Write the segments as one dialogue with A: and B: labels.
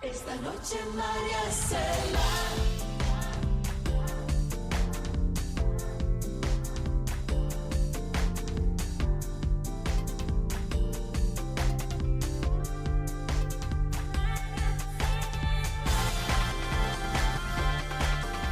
A: Esta noche María Cela.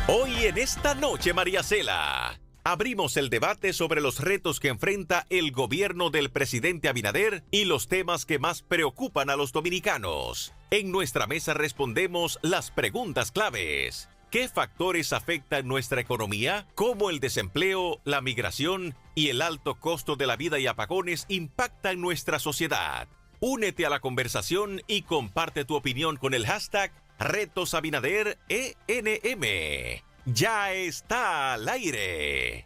B: Hoy en Esta Noche María Cela, abrimos el debate sobre los retos que enfrenta el gobierno del presidente Abinader y los temas que más preocupan a los dominicanos. En nuestra mesa respondemos las preguntas claves. ¿Qué factores afectan nuestra economía? ¿Cómo el desempleo, la migración y el alto costo de la vida y apagones impactan nuestra sociedad? Únete a la conversación y comparte tu opinión con el hashtag RetosAbinaderENM. Ya está al aire.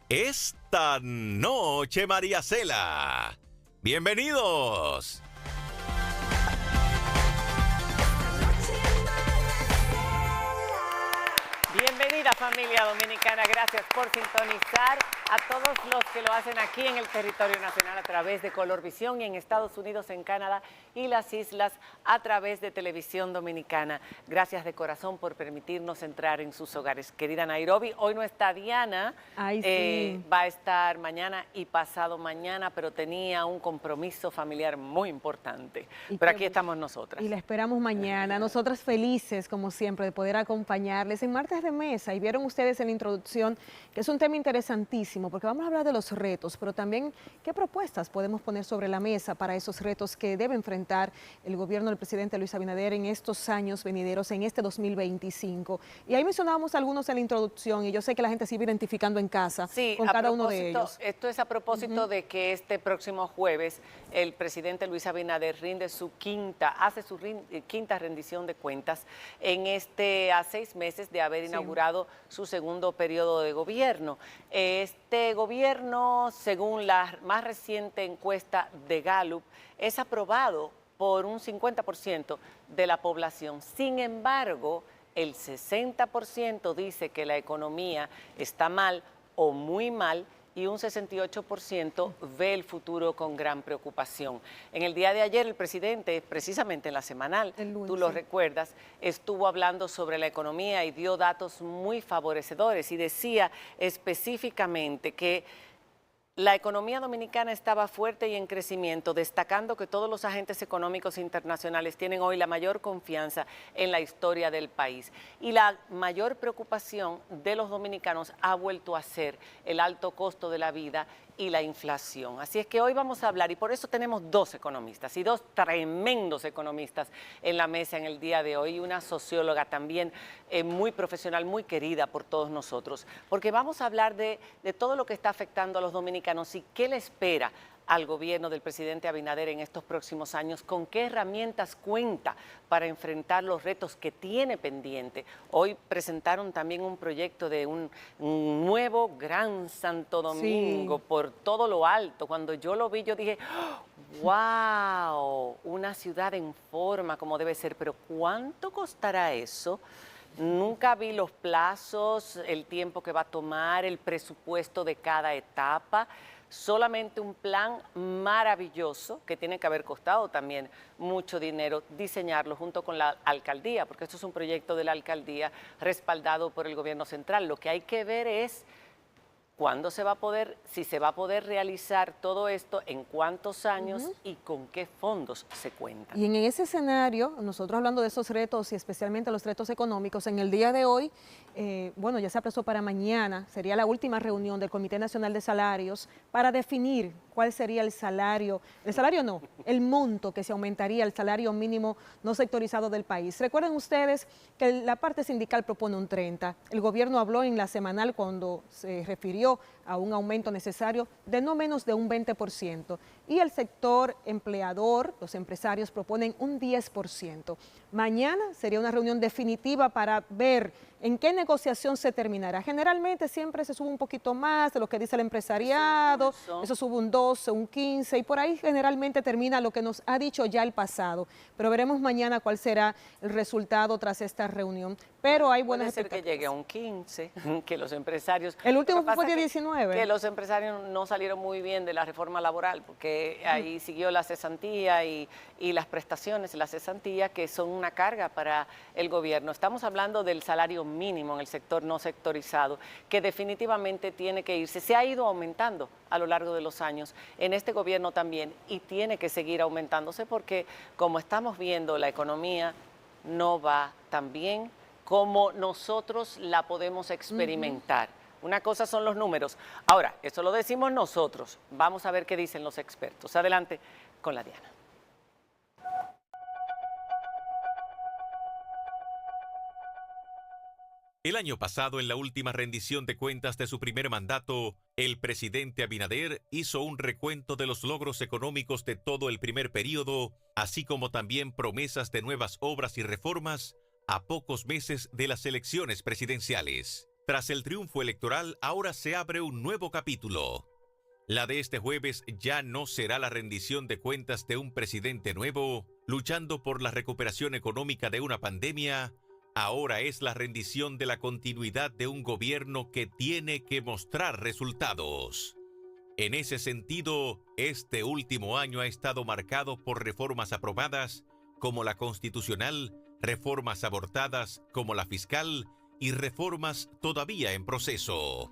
B: Esta noche María Cela. Bienvenidos.
C: Bienvenida familia dominicana, gracias por sintonizar a todos los que lo hacen aquí en el territorio nacional a través de Colorvisión y en Estados Unidos, en Canadá y las islas a través de Televisión Dominicana. Gracias de corazón por permitirnos entrar en sus hogares. Querida Nairobi, hoy no está Diana,
D: sí.
C: va a estar mañana y pasado mañana, pero tenía un compromiso familiar muy importante. Pero aquí estamos nosotras.
D: Y la esperamos mañana. Nosotras felices, como siempre, de poder acompañarles en Martes de Mesa. Y vieron ustedes en la introducción que es un tema interesantísimo, porque vamos a hablar de los retos, pero también qué propuestas podemos poner sobre la mesa para esos retos que debe enfrentar el gobierno del presidente Luis Abinader en estos años venideros, en este 2025. Y ahí mencionábamos algunos en la introducción, y yo sé que la gente se iba identificando en casa con cada uno de ellos.
C: Esto es a propósito de que este próximo jueves el presidente Luis Abinader hace su quinta rendición de cuentas a 6 meses de haber inaugurado su segundo periodo de gobierno. Este gobierno, según la más reciente encuesta de Gallup, es aprobado por un 50% de la población. Sin embargo, el 60% dice que la economía está mal o muy mal, y un 68% ve el futuro con gran preocupación. En el día de ayer, el presidente, precisamente en la semanal, tú lo recuerdas, estuvo hablando sobre la economía y dio datos muy favorecedores y decía específicamente que la economía dominicana estaba fuerte y en crecimiento, destacando que todos los agentes económicos internacionales tienen hoy la mayor confianza en la historia del país. Y la mayor preocupación de los dominicanos ha vuelto a ser el alto costo de la vida y la inflación. Así es que hoy vamos a hablar, y por eso tenemos 2 economistas y 2 tremendos economistas en la mesa en el día de hoy, y una socióloga también muy profesional, muy querida por todos nosotros, porque vamos a hablar de todo lo que está afectando a los dominicanos y qué le espera al gobierno del presidente Abinader en estos próximos años, con qué herramientas cuenta para enfrentar los retos que tiene pendiente. Hoy presentaron también un proyecto de un nuevo Gran Santo Domingo por todo lo alto. Cuando yo lo vi, yo dije, ¡wow! Una ciudad en forma como debe ser, pero ¿cuánto costará eso? Nunca vi los plazos, el tiempo que va a tomar, el presupuesto de cada etapa. Solamente un plan maravilloso que tiene que haber costado también mucho dinero diseñarlo junto con la alcaldía, porque esto es un proyecto de la alcaldía respaldado por el gobierno central. Lo que hay que ver es cuándo se va a poder, si se va a poder realizar todo esto, en cuántos años y con qué fondos se cuenta.
D: Y en ese escenario, nosotros hablando de esos retos y especialmente los retos económicos, en el día de hoy, bueno, ya se aplazó para mañana, sería la última reunión del Comité Nacional de Salarios para definir cuál sería el monto que se aumentaría el salario mínimo no sectorizado del país. Recuerden ustedes que la parte sindical propone un 30%, el gobierno habló en la semanal cuando se refirió a un aumento necesario de no menos de un 20%, y el sector empleador, los empresarios, proponen un 10%. Mañana sería una reunión definitiva para ver en qué negociación se terminará. Generalmente siempre se sube un poquito más de lo que dice el empresariado, eso sube un 12, un 15, y por ahí generalmente termina lo que nos ha dicho ya el pasado. Pero veremos mañana cuál será el resultado tras esta reunión. Pero hay buenas expectativas.
C: Puede ser que llegue a un 15, que los empresarios...
D: El último fue de 19.
C: Que los empresarios no salieron muy bien de la reforma laboral, porque ahí siguió la cesantía y las prestaciones, la cesantía, que son una carga para el gobierno. Estamos hablando del salario mínimo en el sector no sectorizado, que definitivamente tiene que irse. Se ha ido aumentando a lo largo de los años, en este gobierno también, y tiene que seguir aumentándose porque, como estamos viendo, la economía no va tan bien como nosotros la podemos experimentar. Una cosa son los números. Ahora, eso lo decimos nosotros. Vamos a ver qué dicen los expertos. Adelante con la Diana.
B: El año pasado, en la última rendición de cuentas de su primer mandato, el presidente Abinader hizo un recuento de los logros económicos de todo el primer período, así como también promesas de nuevas obras y reformas a pocos meses de las elecciones presidenciales. Tras el triunfo electoral, ahora se abre un nuevo capítulo. La de este jueves ya no será la rendición de cuentas de un presidente nuevo, luchando por la recuperación económica de una pandemia. Ahora es la rendición de la continuidad de un gobierno que tiene que mostrar resultados. En ese sentido, este último año ha estado marcado por reformas aprobadas, como la constitucional, reformas abortadas, como la fiscal, y reformas todavía en proceso.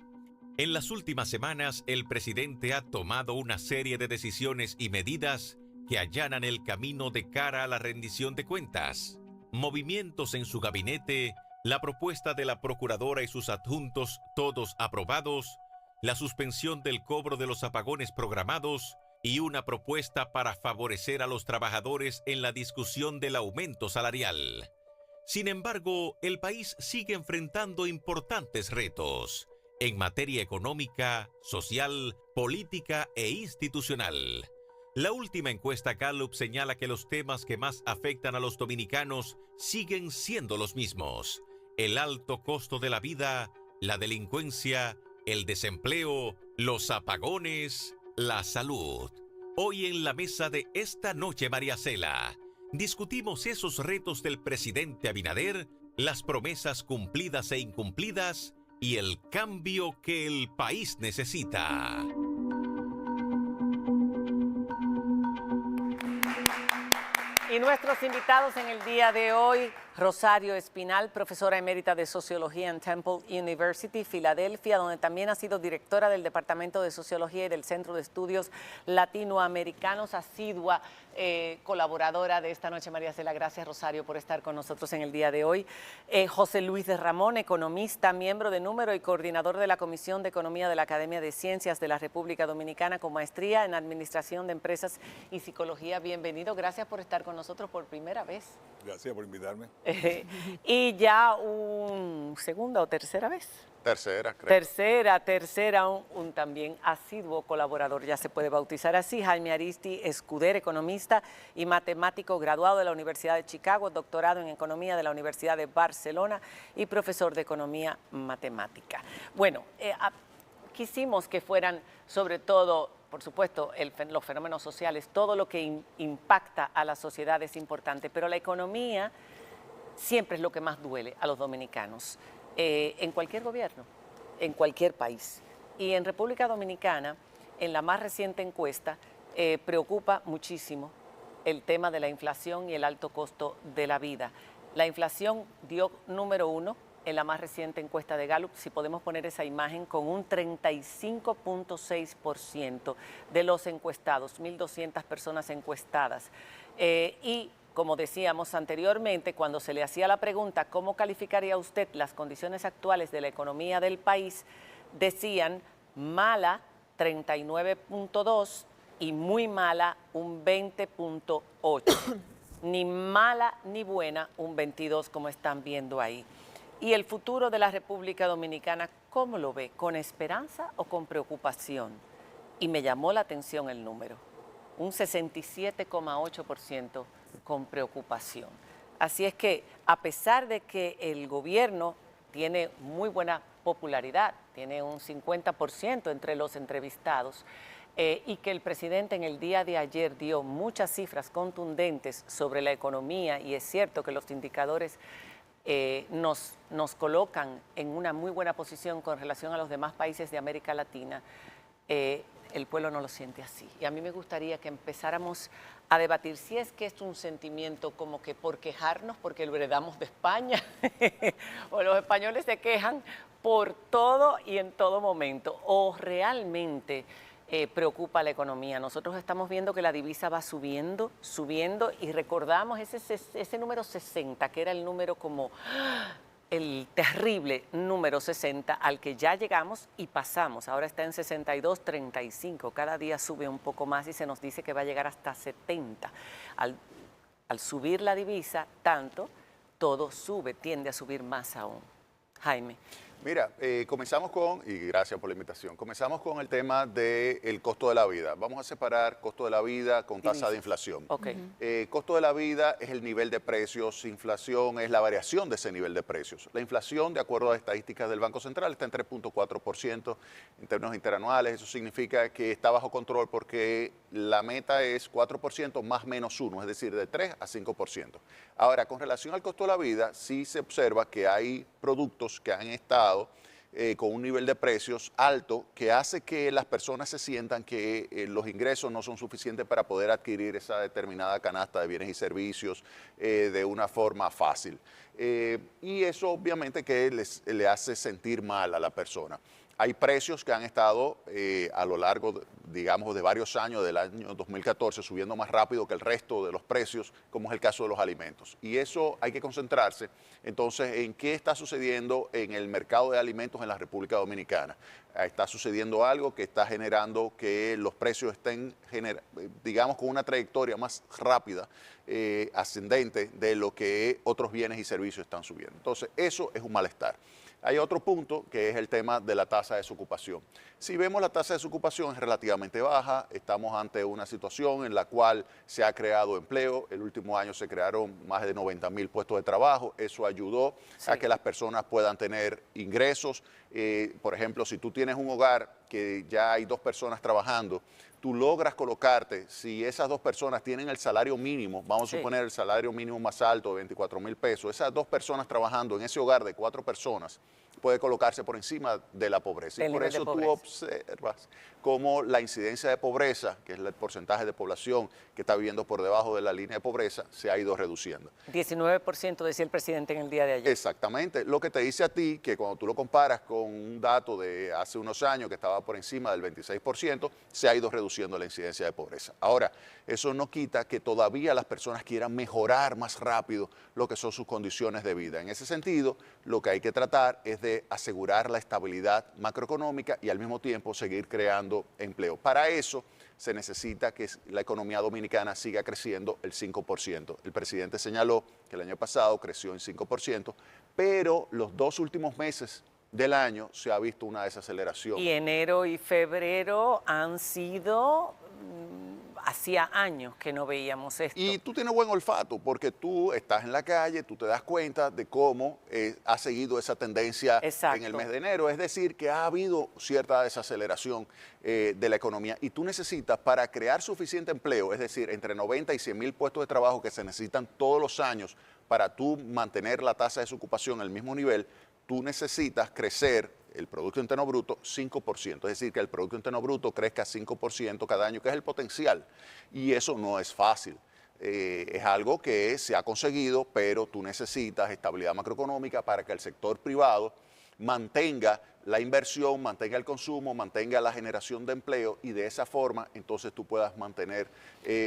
B: En las últimas semanas, el presidente ha tomado una serie de decisiones y medidas que allanan el camino de cara a la rendición de cuentas. Movimientos en su gabinete, la propuesta de la procuradora y sus adjuntos, todos aprobados, la suspensión del cobro de los apagones programados y una propuesta para favorecer a los trabajadores en la discusión del aumento salarial. Sin embargo, el país sigue enfrentando importantes retos en materia económica, social, política e institucional. La última encuesta Gallup señala que los temas que más afectan a los dominicanos siguen siendo los mismos: el alto costo de la vida, la delincuencia, el desempleo, los apagones, la salud. Hoy en la mesa de Esta Noche María Cela, discutimos esos retos del presidente Abinader, las promesas cumplidas e incumplidas y el cambio que el país necesita.
C: Y nuestros invitados en el día de hoy: Rosario Espinal, profesora emérita de Sociología en Temple University, Filadelfia, donde también ha sido directora del Departamento de Sociología y del Centro de Estudios Latinoamericanos, asidua colaboradora de Esta Noche María Cela. Gracias, Rosario, por estar con nosotros en el día de hoy. José Luis de Ramón, economista, miembro de número y coordinador de la Comisión de Economía de la Academia de Ciencias de la República Dominicana, con maestría en Administración de Empresas y Psicología. Bienvenido, gracias por estar con nosotros por primera vez.
E: Gracias por invitarme.
C: Y ya segunda o tercera vez.
E: Tercera, creo.
C: Tercera, un también asiduo colaborador, ya se puede bautizar así, Jaime Aristi Escuder, economista y matemático, graduado de la Universidad de Chicago, doctorado en Economía de la Universidad de Barcelona y profesor de Economía Matemática. Bueno, quisimos que fueran sobre todo, por supuesto, los fenómenos sociales, todo lo que impacta a la sociedad es importante, pero la economía siempre es lo que más duele a los dominicanos, en cualquier gobierno, en cualquier país. Y en República Dominicana, en la más reciente encuesta, preocupa muchísimo el tema de la inflación y el alto costo de la vida. La inflación dio número 1 en la más reciente encuesta de Gallup, si podemos poner esa imagen, con un 35.6% de los encuestados, 1.200 personas encuestadas. Y como decíamos anteriormente, cuando se le hacía la pregunta ¿cómo calificaría usted las condiciones actuales de la economía del país?, decían mala 39.2 y muy mala un 20.8. Ni mala ni buena un 22, como están viendo ahí. ¿Y el futuro de la República Dominicana cómo lo ve? ¿Con esperanza o con preocupación? Y me llamó la atención el número, un 67,8% con preocupación. Así es que, a pesar de que el gobierno tiene muy buena popularidad, tiene un 50% entre los entrevistados, y que el presidente en el día de ayer dio muchas cifras contundentes sobre la economía, y es cierto que los indicadores nos colocan en una muy buena posición con relación a los demás países de América Latina, el pueblo no lo siente así. Y a mí me gustaría que empezáramos a debatir si es que es un sentimiento como que por quejarnos, porque lo heredamos de España, o los españoles se quejan por todo y en todo momento, o realmente preocupa la economía. Nosotros estamos viendo que la divisa va subiendo, y recordamos ese número 60, que era el número como el terrible número 60 al que ya llegamos y pasamos. Ahora está en 62.35. Cada día sube un poco más y se nos dice que va a llegar hasta 70. Al subir la divisa tanto, todo sube, tiende a subir más aún. Jaime.
E: Mira, comenzamos y gracias por la invitación, comenzamos con el tema del costo de la vida. Vamos a separar costo de la vida con tasa de inflación.
C: Okay.
E: Costo de la vida es el nivel de precios, inflación es la variación de ese nivel de precios. La inflación, de acuerdo a estadísticas del Banco Central, está en 3.4% en términos interanuales. Eso significa que está bajo control porque la meta es 4% más menos 1, es decir, de 3 a 5%. Ahora, con relación al costo de la vida, sí se observa que hay productos que han estado con un nivel de precios alto que hace que las personas se sientan que los ingresos no son suficientes para poder adquirir esa determinada canasta de bienes y servicios de una forma fácil. Y eso obviamente que le hace sentir mal a la persona. Hay precios que han estado a lo largo, digamos, de varios años, del año 2014, subiendo más rápido que el resto de los precios, como es el caso de los alimentos. Y eso hay que concentrarse, entonces, en qué está sucediendo en el mercado de alimentos en la República Dominicana. Está sucediendo algo que está generando que los precios estén, digamos, con una trayectoria más rápida, ascendente, de lo que otros bienes y servicios están subiendo. Entonces, eso es un malestar. Hay otro punto que es el tema de la tasa de desocupación. Si vemos la tasa de desocupación es relativamente baja, estamos ante una situación en la cual se ha creado empleo, el último año se crearon más de 90.000 puestos de trabajo, eso ayudó a que las personas puedan tener ingresos. Por ejemplo, si tú tienes un hogar que ya hay 2 personas trabajando, tú logras colocarte, si esas 2 personas tienen el salario mínimo, vamos a suponer el salario mínimo más alto de 24.000 pesos, esas 2 personas trabajando en ese hogar de 4 personas, puede colocarse por encima de la pobreza. Y por eso tú observas cómo la incidencia de pobreza, que es el porcentaje de población que está viviendo por debajo de la línea de pobreza, se ha ido reduciendo.
C: 19% decía el presidente en el día de ayer.
E: Exactamente. Lo que te dice a ti que cuando tú lo comparas con un dato de hace unos años que estaba por encima del 26%, se ha ido reduciendo la incidencia de pobreza. Ahora, eso no quita que todavía las personas quieran mejorar más rápido lo que son sus condiciones de vida. En ese sentido, lo que hay que tratar es de asegurar la estabilidad macroeconómica y al mismo tiempo seguir creando empleo. Para eso se necesita que la economía dominicana siga creciendo el 5%. El presidente señaló que el año pasado creció en 5%, pero los 2 últimos meses del año se ha visto una desaceleración.
C: Y enero y febrero han sido... hacía años que no veíamos esto.
E: Y tú tienes buen olfato porque tú estás en la calle, tú te das cuenta de cómo ha seguido esa tendencia en el mes de enero. Es decir, que ha habido cierta desaceleración de la economía y tú necesitas para crear suficiente empleo, es decir, entre 90 y 100.000 puestos de trabajo que se necesitan todos los años para tú mantener la tasa de desocupación al mismo nivel, tú necesitas crecer el Producto Interno Bruto 5%, es decir, que el Producto Interno Bruto crezca 5% cada año, que es el potencial, y eso no es fácil. Es algo que se ha conseguido, pero tú necesitas estabilidad macroeconómica para que el sector privado mantenga la inversión, mantenga el consumo, mantenga la generación de empleo y de esa forma entonces tú puedas mantener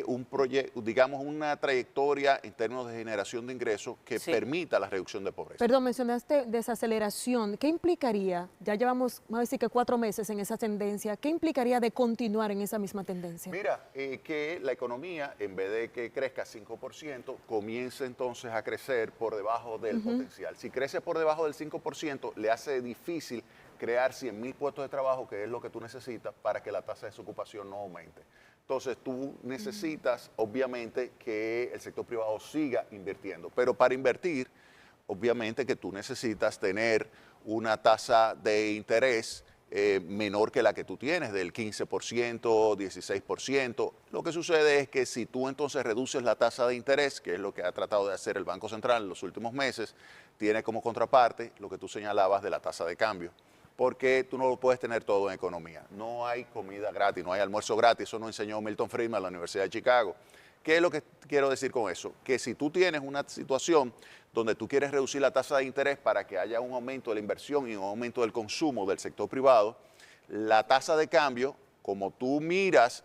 E: un proyecto, digamos una trayectoria en términos de generación de ingresos que permita la reducción de pobreza.
D: Perdón, mencionaste desaceleración. ¿Qué implicaría? Ya llevamos, vamos a decir que 4 meses en esa tendencia. ¿Qué implicaría de continuar en esa misma tendencia?
E: Mira, que la economía, en vez de que crezca 5%, comience entonces a crecer por debajo del potencial. Si crece por debajo del 5%, le hace difícil crear 100.000 puestos de trabajo, que es lo que tú necesitas para que la tasa de desocupación no aumente. Entonces, tú necesitas, obviamente, que el sector privado siga invirtiendo. Pero para invertir, obviamente que tú necesitas tener una tasa de interés menor que la que tú tienes, del 15%, 16%. Lo que sucede es que si tú entonces reduces la tasa de interés, que es lo que ha tratado de hacer el Banco Central en los últimos meses, tiene como contraparte lo que tú señalabas de la tasa de cambio. porque tú no lo puedes tener todo en economía. No hay comida gratis, no hay almuerzo gratis, eso nos enseñó Milton Friedman en la Universidad de Chicago. ¿Qué es lo que quiero decir con eso? Que si tú tienes una situación donde tú quieres reducir la tasa de interés para que haya un aumento de la inversión y un aumento del consumo del sector privado, la tasa de cambio, como tú miras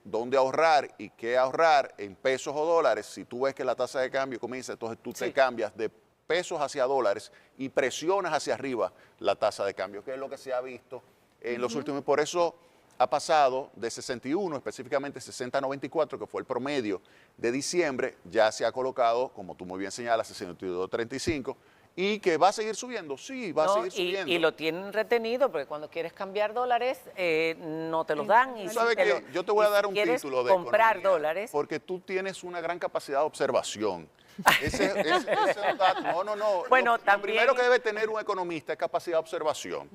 E: dónde ahorrar y qué ahorrar en pesos o dólares, si tú ves que la tasa de cambio comienza, entonces tú te cambias de pesos hacia dólares y presionas hacia arriba la tasa de cambio, que es lo que se ha visto en los últimos. Por eso ha pasado de 61, específicamente 60.94, que fue el promedio de diciembre, ya se ha colocado, como tú muy bien señalas, 62.35, y que va a seguir subiendo, sí, va a seguir subiendo.
C: Y lo tienen retenido, porque cuando quieres cambiar dólares, no te los dan. Y
E: ¿Sabes qué? Yo te voy a dar un título de
C: comprar
E: economía,
C: dólares.
E: porque tú tienes una gran capacidad de observación. Ese no.
C: Bueno,
E: lo
C: también...
E: primero que debe tener un economista es capacidad de observación.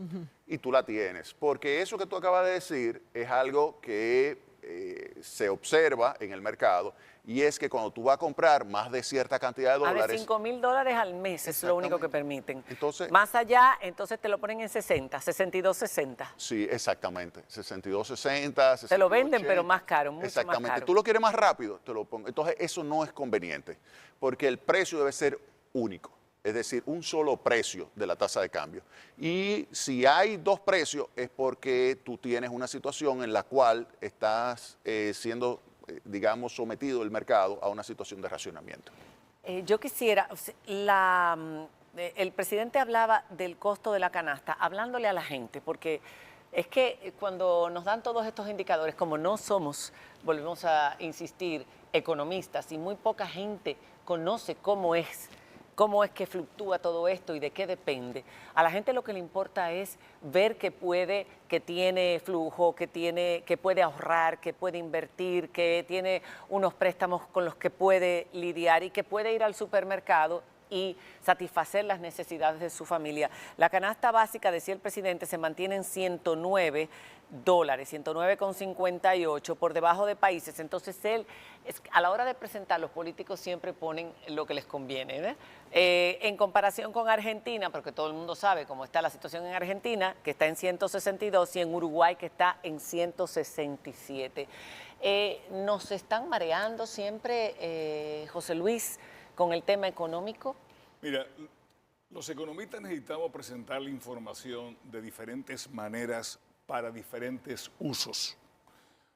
E: Y tú la tienes. Porque eso que tú acabas de decir es algo que se observa en el mercado. Y es que cuando tú vas a comprar más de cierta cantidad de dólares...
C: de $5,000 al mes es lo único que permiten.
E: Entonces,
C: más allá, entonces te lo ponen en 60, 62.60.
E: Sí, exactamente. 62.60,
C: Te lo venden, pero más caro, mucho más
E: exactamente.
C: caro.
E: Tú lo quieres más rápido, te lo pongo. Entonces, eso no es conveniente, porque el precio debe ser único. Es decir, un solo precio de la tasa de cambio. Y si hay dos precios, es porque tú tienes una situación en la cual estás siendo, digamos, sometido el mercado a una situación de racionamiento.
C: Yo quisiera, el presidente hablaba del costo de la canasta, hablándole a la gente, porque es que cuando nos dan todos estos indicadores, como no somos, volvemos a insistir, economistas, y muy poca gente conoce cómo es que fluctúa todo esto y de qué depende. A la gente lo que le importa es ver que tiene flujo, que puede ahorrar, que puede invertir, que tiene unos préstamos con los que puede lidiar y que puede ir al supermercado y satisfacer las necesidades de su familia. La canasta básica, decía el presidente, se mantiene en $109, 109,58 por debajo de países. Entonces a la hora de presentar, los políticos siempre ponen lo que les conviene, en comparación con Argentina, porque todo el mundo sabe cómo está la situación en Argentina, que está en 162, y en Uruguay, que está en 167. ¿Nos están mareando siempre, José Luis, con el tema económico?
F: Mira, los economistas necesitamos presentar la información de diferentes maneras para diferentes usos.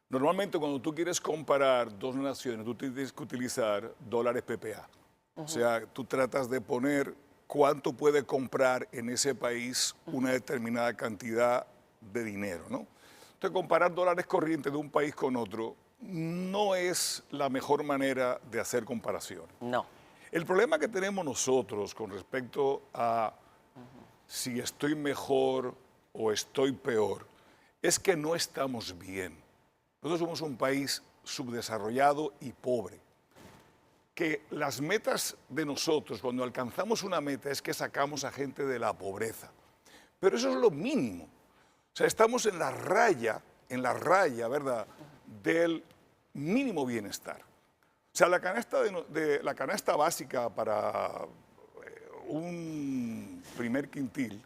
F: Normalmente cuando tú quieres comparar dos naciones, tú tienes que utilizar dólares PPA. O sea, tú tratas de poner cuánto puede comprar en ese país una determinada cantidad de dinero, ¿no? Entonces, comparar dólares corrientes de un país con otro no es la mejor manera de hacer comparaciones.
C: No.
F: El problema que tenemos nosotros con respecto a si estoy mejor o estoy peor es que no estamos bien. Nosotros somos un país subdesarrollado y pobre. Que las metas de nosotros, cuando alcanzamos una meta, es que sacamos a gente de la pobreza. Pero eso es lo mínimo. O sea, estamos en la raya, ¿verdad?, del mínimo bienestar. O sea, la canasta básica para un primer quintil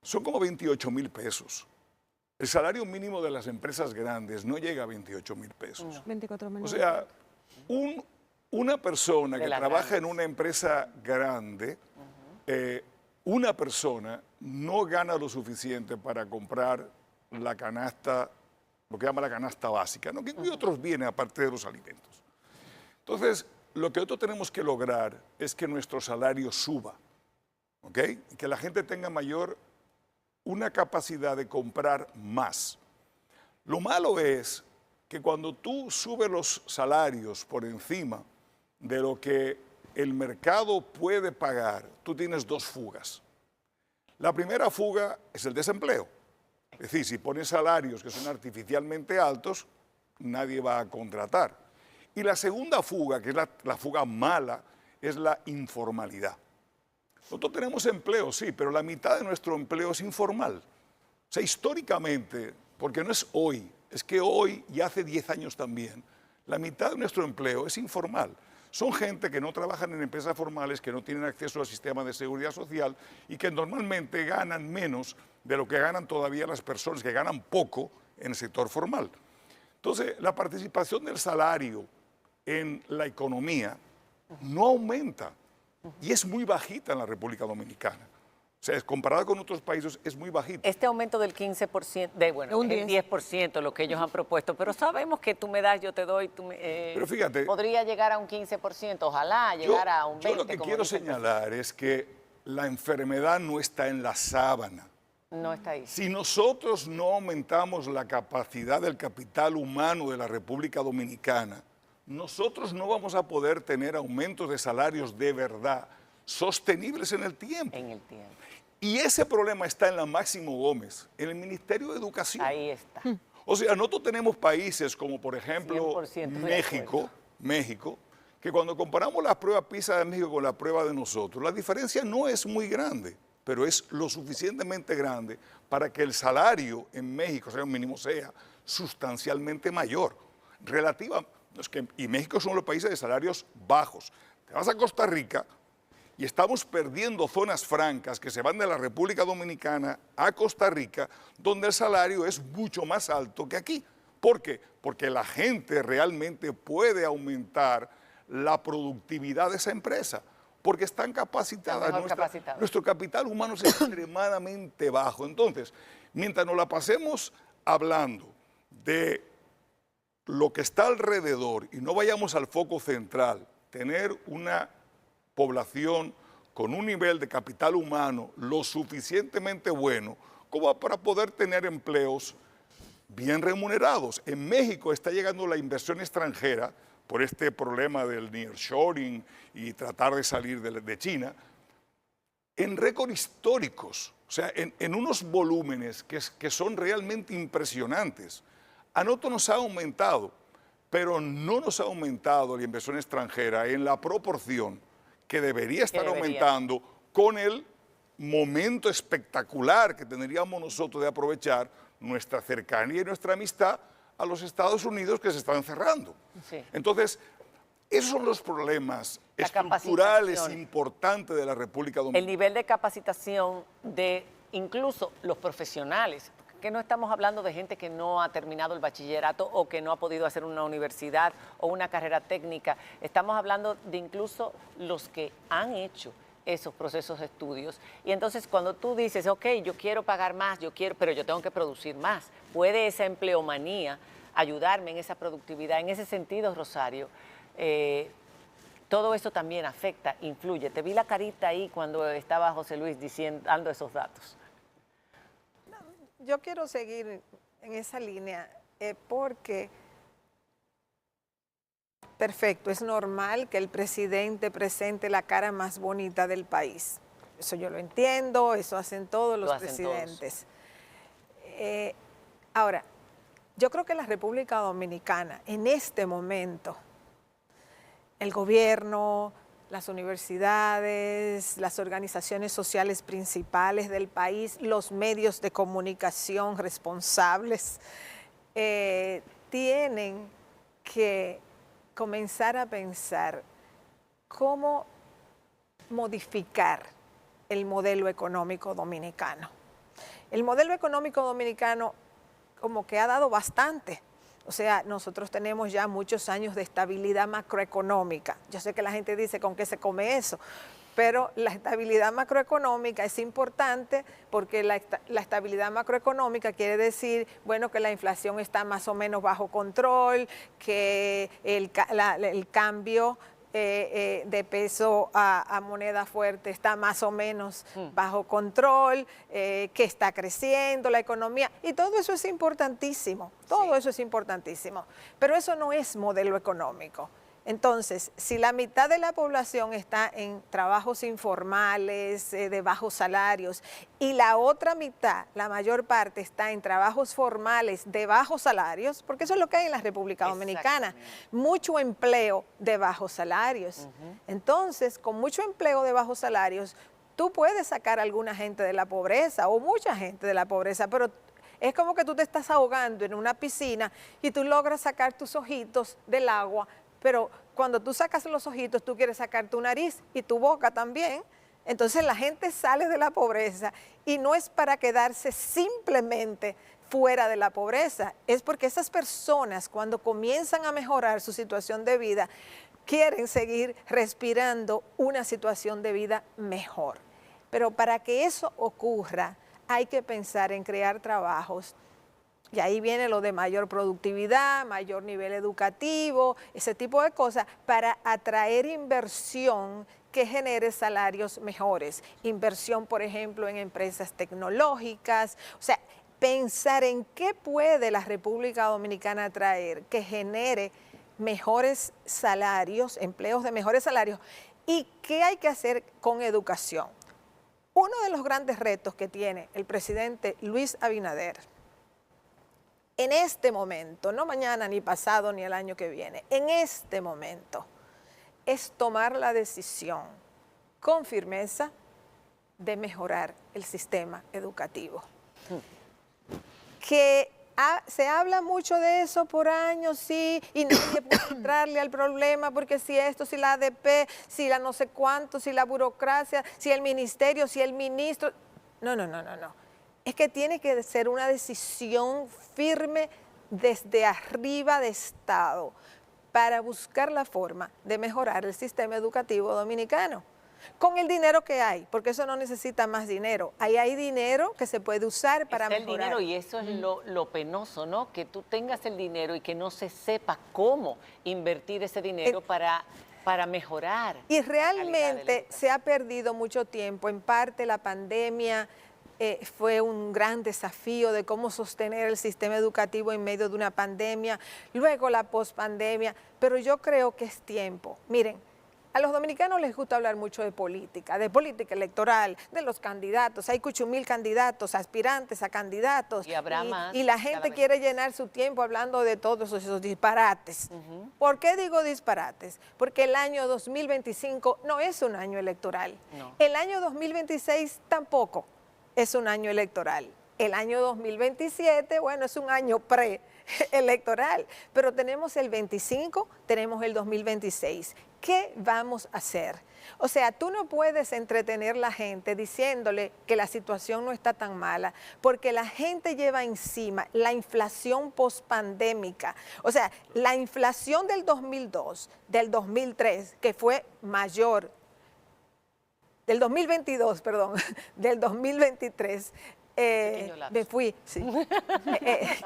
F: son como 28,000 pesos. El salario mínimo de las empresas grandes no llega a 28,000 pesos.
D: No. 24,000.
F: O sea, una persona que trabaja en una empresa grande, una persona no gana lo suficiente para comprar la canasta, lo que llama la canasta básica, ¿no? Que incluye otros bienes aparte de los alimentos. Entonces, lo que nosotros tenemos que lograr es que nuestro salario suba, ¿ok? Que la gente tenga una capacidad de comprar más. Lo malo es que cuando tú subes los salarios por encima de lo que el mercado puede pagar, tú tienes dos fugas. La primera fuga es el desempleo. Es decir, si pones salarios que son artificialmente altos, nadie va a contratar. Y la segunda fuga, que es la fuga mala, es la informalidad. Nosotros tenemos empleo, sí, pero la mitad de nuestro empleo es informal. O sea, históricamente, porque no es hoy, es que hoy y hace 10 años también, la mitad de nuestro empleo es informal. son gente que no trabajan en empresas formales, que no tienen acceso al sistema de seguridad social y que normalmente ganan menos de lo que ganan todavía las personas que ganan poco en el sector formal. Entonces, la participación del salario en la economía no aumenta y es muy bajita en la República Dominicana. O sea, comparada con otros países, es muy bajita.
C: Este aumento del 15%, bueno,
D: Un
C: el 10%, lo que ellos han propuesto, pero sabemos que tú me das, yo te doy,
F: Pero fíjate,
C: podría llegar a un 15%, ojalá llegara a un 20%.
F: Yo lo que quiero señalar es que la enfermedad no está en la sábana.
C: No está ahí.
F: Si nosotros no aumentamos la capacidad del capital humano de la República Dominicana, nosotros no vamos a poder tener aumentos de salarios de verdad sostenibles en el tiempo.
C: En el tiempo.
F: Y ese problema está en la Máximo Gómez, en el Ministerio de Educación.
C: Ahí está.
F: O sea, nosotros tenemos países como, por ejemplo,
C: 100%
F: México, que cuando comparamos la prueba PISA de México con la prueba de nosotros, la diferencia no es muy grande, pero es lo suficientemente grande para que el salario en México, sea un mínimo, sea sustancialmente mayor. Y México son los países de salarios bajos. Te vas a Costa Rica y estamos perdiendo zonas francas que se van de la República Dominicana a Costa Rica, donde el salario es mucho más alto que aquí. ¿Por qué? Porque la gente realmente puede aumentar la productividad de esa empresa, porque están capacitadas. Nuestro capital humano es extremadamente bajo. Entonces, mientras nos la pasemos hablando de lo que está alrededor y no vayamos al foco central, tener una población con un nivel de capital humano lo suficientemente bueno como para poder tener empleos bien remunerados. En México está llegando la inversión extranjera por este problema del nearshoring y tratar de salir de China, en récords históricos, o sea, en unos volúmenes que son realmente impresionantes. A nosotros nos ha aumentado, pero no nos ha aumentado la inversión extranjera en la proporción que debería estar aumentando con el momento espectacular que tendríamos nosotros de aprovechar nuestra cercanía y nuestra amistad a los Estados Unidos que se están cerrando.
C: Sí.
F: Entonces, esos son los problemas estructurales importantes de la República Dominicana.
C: El nivel de capacitación de incluso los profesionales, que no estamos hablando de gente que no ha terminado el bachillerato o que no ha podido hacer una universidad o una carrera técnica. Estamos hablando de incluso los que han hecho esos procesos de estudios. Y entonces cuando tú dices, ok, yo quiero pagar más, pero yo tengo que producir más, ¿puede esa empleomanía ayudarme en esa productividad? En ese sentido, Rosario, todo eso también afecta, influye. Te vi la carita ahí cuando estaba José Luis dando esos datos.
G: Yo quiero seguir en esa línea porque, perfecto, es normal que el presidente presente la cara más bonita del país. Eso yo lo entiendo, eso hacen todos los presidentes. Ahora, yo creo que la República Dominicana, en este momento, el gobierno, las universidades, las organizaciones sociales principales del país, los medios de comunicación responsables, tienen que comenzar a pensar cómo modificar el modelo económico dominicano. El modelo económico dominicano como que ha dado bastante. O sea, nosotros tenemos ya muchos años de estabilidad macroeconómica. Yo sé que la gente dice con qué se come eso, pero la estabilidad macroeconómica es importante porque la estabilidad macroeconómica quiere decir, bueno, que la inflación está más o menos bajo control, que el cambio de peso a moneda fuerte está más o menos bajo control, que está creciendo la economía, y todo eso es importantísimo, eso es importantísimo, pero eso no es modelo económico. Entonces, si la mitad de la población está en trabajos informales, de bajos salarios, y la otra mitad, la mayor parte, está en trabajos formales de bajos salarios, porque eso es lo que hay en la República Dominicana, mucho empleo de bajos salarios. Entonces, con mucho empleo de bajos salarios, tú puedes sacar a alguna gente de la pobreza, o mucha gente de la pobreza, pero es como que tú te estás ahogando en una piscina y tú logras sacar tus ojitos del agua, pero cuando tú sacas los ojitos, tú quieres sacar tu nariz y tu boca también. Entonces la gente sale de la pobreza y no es para quedarse simplemente fuera de la pobreza, es porque esas personas cuando comienzan a mejorar su situación de vida, quieren seguir respirando una situación de vida mejor. Pero para que eso ocurra, hay que pensar en crear trabajos. Y ahí viene lo de mayor productividad, mayor nivel educativo, ese tipo de cosas, para atraer inversión que genere salarios mejores. Inversión, por ejemplo, en empresas tecnológicas. O sea, pensar en qué puede la República Dominicana traer que genere mejores salarios, empleos de mejores salarios, y qué hay que hacer con educación. Uno de los grandes retos que tiene el presidente Luis Abinader en este momento, no mañana, ni pasado, ni el año que viene, en este momento, es tomar la decisión con firmeza de mejorar el sistema educativo. Que se habla mucho de eso por años, sí, y nadie puede entrarle al problema porque si esto, si la ADP, si la no sé cuánto, si la burocracia, si el ministerio, si el ministro. No. Es que tiene que ser una decisión firme desde arriba de Estado para buscar la forma de mejorar el sistema educativo dominicano. Con el dinero que hay, porque eso no necesita más dinero. Ahí hay dinero que se puede usar para mejorar.
C: El dinero, y eso es lo penoso, ¿no? Que tú tengas el dinero y que no se sepa cómo invertir ese dinero para mejorar.
G: Y realmente se ha perdido mucho tiempo. En parte la pandemia fue un gran desafío de cómo sostener el sistema educativo en medio de una pandemia, luego la pospandemia, pero yo creo que es tiempo. Miren, a los dominicanos les gusta hablar mucho de política electoral, de los candidatos. Hay 8,000 candidatos, aspirantes a candidatos.
C: Y habrá más.
G: Y la gente quiere llenar su tiempo hablando de todos esos disparates. ¿Por qué digo disparates? Porque el año 2025 no es un año electoral.
C: No.
G: El año 2026 tampoco es un año electoral. El año 2027, bueno, es un año preelectoral, pero tenemos el 25, tenemos el 2026. ¿Qué vamos a hacer? O sea, tú no puedes entretener a la gente diciéndole que la situación no está tan mala, porque la gente lleva encima la inflación pospandémica. O sea, la inflación del 2002, del 2003, que fue mayor, del 2022, perdón, del 2023, me fui, sí.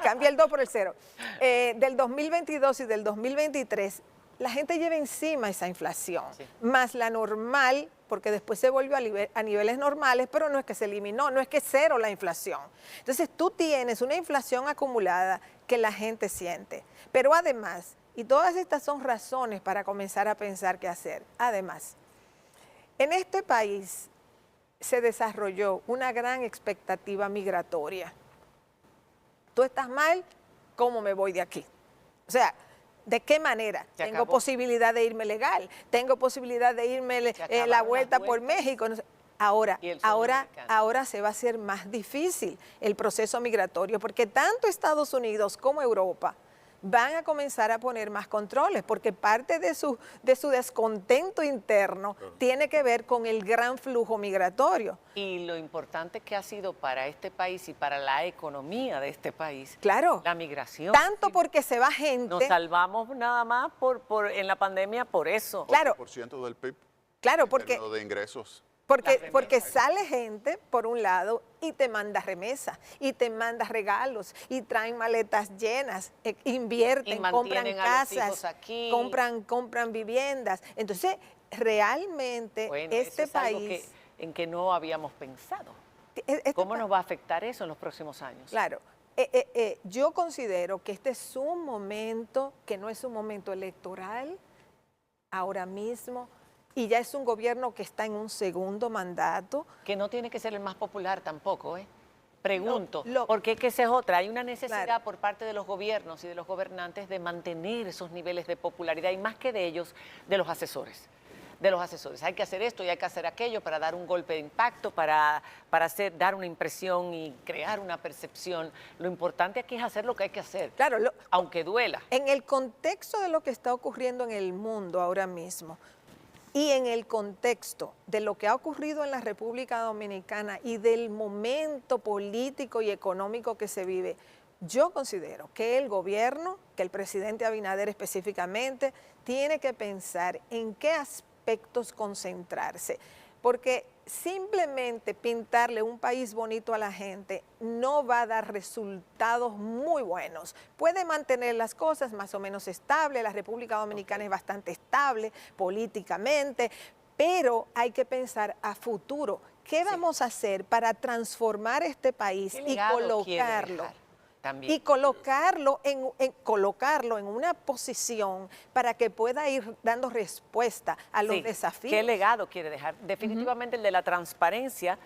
G: Cambié el 2 por el 0. Del 2022 y del 2023, la gente lleva encima esa inflación, más la normal, porque después se volvió a niveles normales, pero no es que se eliminó, no es que es cero la inflación. Entonces tú tienes una inflación acumulada que la gente siente. Pero además, y todas estas son razones para comenzar a pensar qué hacer, además, en este país se desarrolló una gran expectativa migratoria. Tú estás mal, ¿cómo me voy de aquí? O sea, ¿de qué manera? Tengo posibilidad de irme legal, tengo posibilidad de irme la vuelta por México. No sé. Ahora se va a hacer más difícil el proceso migratorio porque tanto Estados Unidos como Europa van a comenzar a poner más controles, porque parte de su descontento interno tiene que ver con el gran flujo migratorio.
C: Y lo importante que ha sido para este país y para la economía de este país,
G: claro,
C: la migración.
G: Tanto porque se va gente.
C: Nos salvamos nada más en la pandemia por eso.
G: Claro.
E: 8% del PIB.
G: Claro, porque
E: de ingresos.
G: Porque sale gente, por un lado, y te manda remesas, y te manda regalos, y traen maletas llenas, invierten, compran casas, compran viviendas. Entonces, realmente este país...
C: Es algo en que no habíamos pensado. ¿Cómo nos va a afectar eso en los próximos años?
G: Claro. Yo considero que este es un momento que no es un momento electoral ahora mismo, y ya es un gobierno que está en un segundo mandato.
C: Que no tiene que ser el más popular tampoco, ¿eh? Pregunto, porque que esa es otra. Hay una necesidad por parte de los gobiernos y de los gobernantes de mantener esos niveles de popularidad, y más que de ellos, de los asesores. de los asesores. Hay que hacer esto y hay que hacer aquello para dar un golpe de impacto, para dar una impresión y crear una percepción. Lo importante aquí es hacer lo que hay que hacer,
G: Claro,
C: aunque duela.
G: en el contexto de lo que está ocurriendo en el mundo ahora mismo y en el contexto de lo que ha ocurrido en la República Dominicana y del momento político y económico que se vive, yo considero que el gobierno, que el presidente Abinader específicamente, tiene que pensar en qué aspectos concentrarse, porque simplemente pintarle un país bonito a la gente no va a dar resultados muy buenos. Puede mantener las cosas más o menos estables, la República Dominicana es bastante estable políticamente, pero hay que pensar a futuro. ¿Qué vamos a hacer para transformar este país y colocarlo?
C: También.
G: Y colocarlo en una posición para que pueda ir dando respuesta a los desafíos.
C: ¿Qué legado quiere dejar? Definitivamente el de la transparencia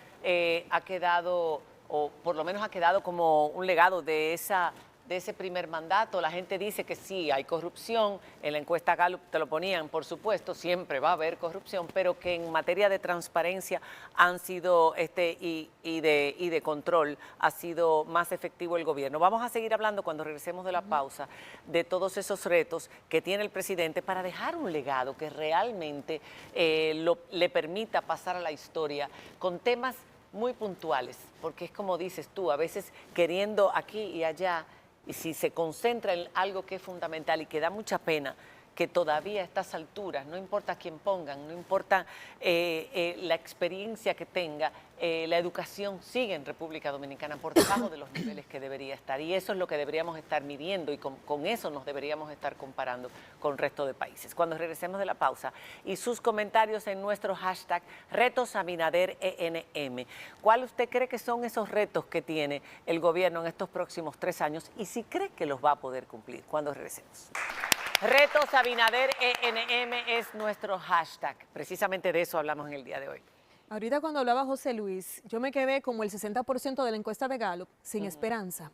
C: ha quedado, o por lo menos ha quedado como un legado de ese primer mandato. La gente dice que sí, hay corrupción. En la encuesta Gallup te lo ponían, por supuesto, siempre va a haber corrupción, pero que en materia de transparencia han sido y de control ha sido más efectivo el gobierno. Vamos a seguir hablando cuando regresemos de la pausa de todos esos retos que tiene el presidente para dejar un legado que realmente le permita pasar a la historia con temas muy puntuales, porque es como dices tú, a veces queriendo aquí y allá, y si se concentra en algo que es fundamental y que da mucha pena, que todavía a estas alturas, no importa quién pongan, no importa la experiencia que tenga, la educación sigue en República Dominicana por debajo de los niveles que debería estar. Y eso es lo que deberíamos estar midiendo y con eso nos deberíamos estar comparando con el resto de países. Cuando regresemos de la pausa y sus comentarios en nuestro hashtag RetosAbinaderENM. ¿Cuál usted cree que son esos retos que tiene el gobierno en estos próximos 3 años y si cree que los va a poder cumplir? Cuando regresemos. Retos Abinader ENM es nuestro hashtag. Precisamente de eso hablamos en el día de hoy.
D: Ahorita cuando hablaba José Luis, yo me quedé como el 60% de la encuesta de Gallup sin esperanza,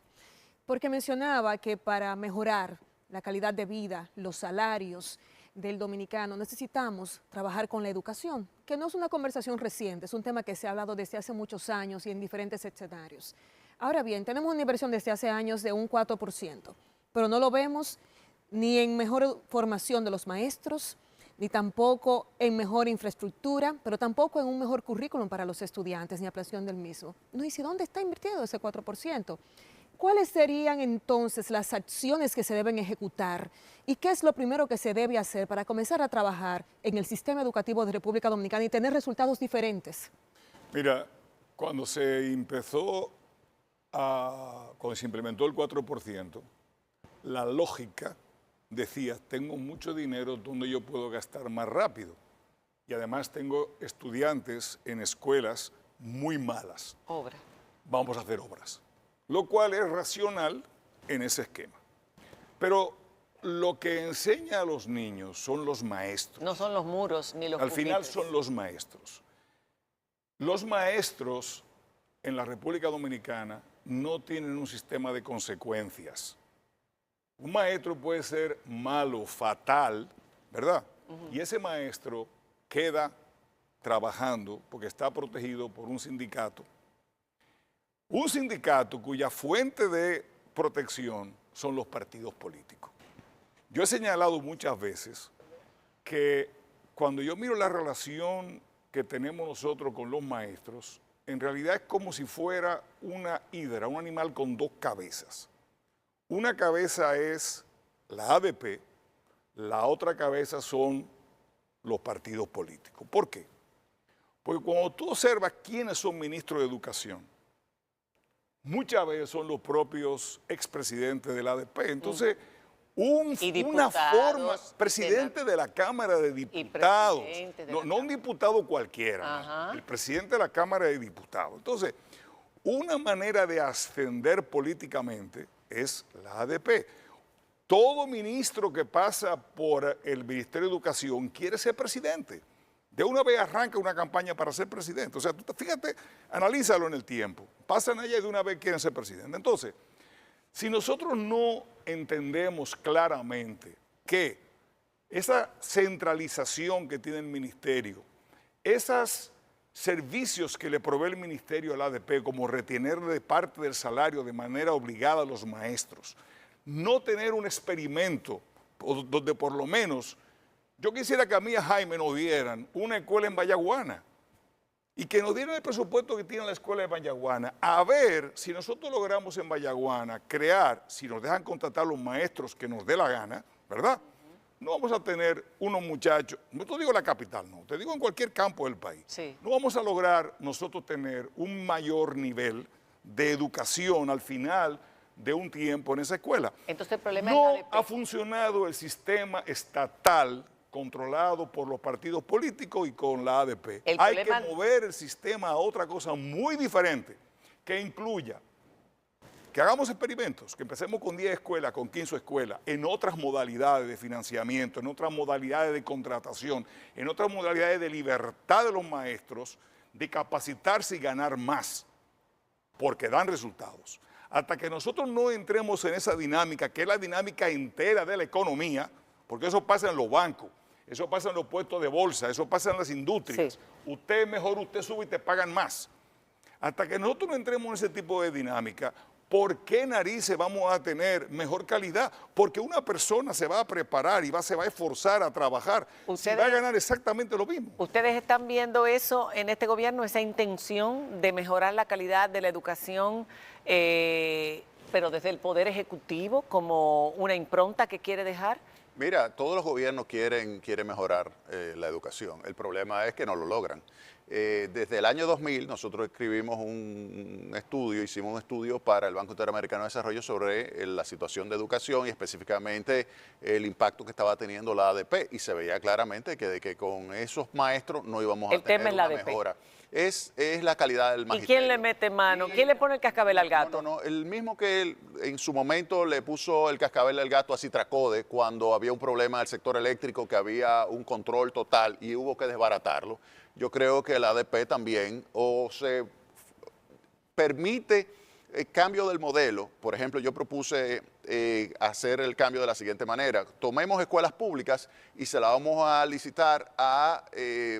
D: porque mencionaba que para mejorar la calidad de vida, los salarios del dominicano, necesitamos trabajar con la educación, que no es una conversación reciente, es un tema que se ha hablado desde hace muchos años y en diferentes escenarios. Ahora bien, tenemos una inversión desde hace años de un 4%, pero no lo vemos ni en mejor formación de los maestros, ni tampoco en mejor infraestructura, pero tampoco en un mejor currículum para los estudiantes, ni aplicación del mismo. No, ¿y si dónde está invirtiendo ese 4%? ¿Cuáles serían entonces las acciones que se deben ejecutar? ¿Y qué es lo primero que se debe hacer para comenzar a trabajar en el sistema educativo de República Dominicana y tener resultados diferentes?
F: Mira, cuando se cuando se implementó el 4%, la lógica decía, tengo mucho dinero donde yo puedo gastar más rápido. Y además tengo estudiantes en escuelas muy malas.
C: Obra.
F: Vamos a hacer obras. Lo cual es racional en ese esquema. Pero lo que enseña a los niños son los maestros.
C: No son los muros ni los
F: Al final
C: pupitres.
F: son los maestros. Los maestros en la República Dominicana no tienen un sistema de consecuencias. Un maestro puede ser malo, fatal, ¿verdad? Y ese maestro queda trabajando porque está protegido por un sindicato. Un sindicato cuya fuente de protección son los partidos políticos. Yo he señalado muchas veces que cuando yo miro la relación que tenemos nosotros con los maestros, en realidad es como si fuera una hidra, un animal con 2 cabezas. Una cabeza es la ADP, la otra cabeza son los partidos políticos. ¿Por qué? Porque cuando tú observas quiénes son ministros de educación, muchas veces son los propios expresidentes de la ADP. Entonces, una forma, presidente de la Cámara de Diputados, no un diputado cualquiera, ¿no? El presidente de la Cámara de Diputados. Entonces, una manera de ascender políticamente es la ADP. Todo ministro que pasa por el Ministerio de Educación quiere ser presidente. De una vez arranca una campaña para ser presidente. O sea, tú fíjate, analízalo en el tiempo. Pasan allá y de una vez quieren ser presidente. Entonces, si nosotros no entendemos claramente que esa centralización que tiene el ministerio, esos servicios que le provee el ministerio al ADP, como retenerle parte del salario de manera obligada a los maestros, no tener un experimento donde por lo menos, yo quisiera que a mí y a Jaime nos dieran una escuela en Vallaguana y que nos dieran el presupuesto que tiene la escuela de Vallaguana, a ver si nosotros logramos en Vallaguana crear, si nos dejan contratar los maestros que nos dé la gana, ¿verdad? No vamos a tener unos muchachos, no te digo la capital, no, te digo en cualquier campo del país.
C: Sí.
F: No vamos a lograr nosotros tener un mayor nivel de educación al final de un tiempo en esa escuela.
C: Entonces el problema
F: no
C: es la ADP.
F: ha funcionado el sistema estatal controlado por los partidos políticos y con la ADP. Hay que mover el sistema a otra cosa muy diferente, que incluya que hagamos experimentos, que empecemos con 10 escuelas, con 15 escuelas, en otras modalidades de financiamiento, en otras modalidades de contratación, en otras modalidades de libertad de los maestros, de capacitarse y ganar más, porque dan resultados. Hasta que nosotros no entremos en esa dinámica, que es la dinámica entera de la economía, porque eso pasa en los bancos, eso pasa en los puestos de bolsa, eso pasa en las industrias. Sí. Usted es mejor, usted sube y te pagan más. Hasta que nosotros no entremos en ese tipo de dinámica, ¿por qué narices vamos a tener mejor calidad? Porque una persona se va a preparar y se va a esforzar a trabajar si va a ganar exactamente lo mismo.
C: ¿Ustedes están viendo eso en este gobierno, esa intención de mejorar la calidad de la educación, pero desde el Poder Ejecutivo como una impronta que quiere dejar?
E: Mira, todos los gobiernos quieren mejorar la educación. El problema es que no lo logran. Desde el año 2000 nosotros escribimos hicimos un estudio para el Banco Interamericano de Desarrollo sobre la situación de educación y específicamente el impacto que estaba teniendo la ADP y se veía claramente que con esos maestros no íbamos a tener una mejora. Es la calidad del magisterio.
C: ¿Y quién le mete mano? ¿Quién le pone el cascabel al gato?
E: No, el mismo que en su momento le puso el cascabel al gato a Citracode cuando había un problema del sector eléctrico, que había un control total y hubo que desbaratarlo. Yo creo que el ADP también se permite el cambio del modelo. Por ejemplo, yo propuse hacer el cambio de la siguiente manera. Tomemos escuelas públicas y se las vamos a licitar a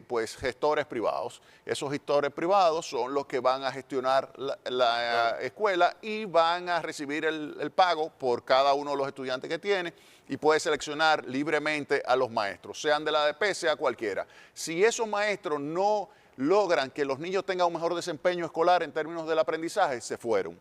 E: pues gestores privados. Esos gestores privados son los que van a gestionar la escuela y van a recibir el pago por cada uno de los estudiantes que tiene y puede seleccionar libremente a los maestros, sean de la ADP, sea cualquiera. Si esos maestros no logran que los niños tengan un mejor desempeño escolar en términos del aprendizaje, se fueron.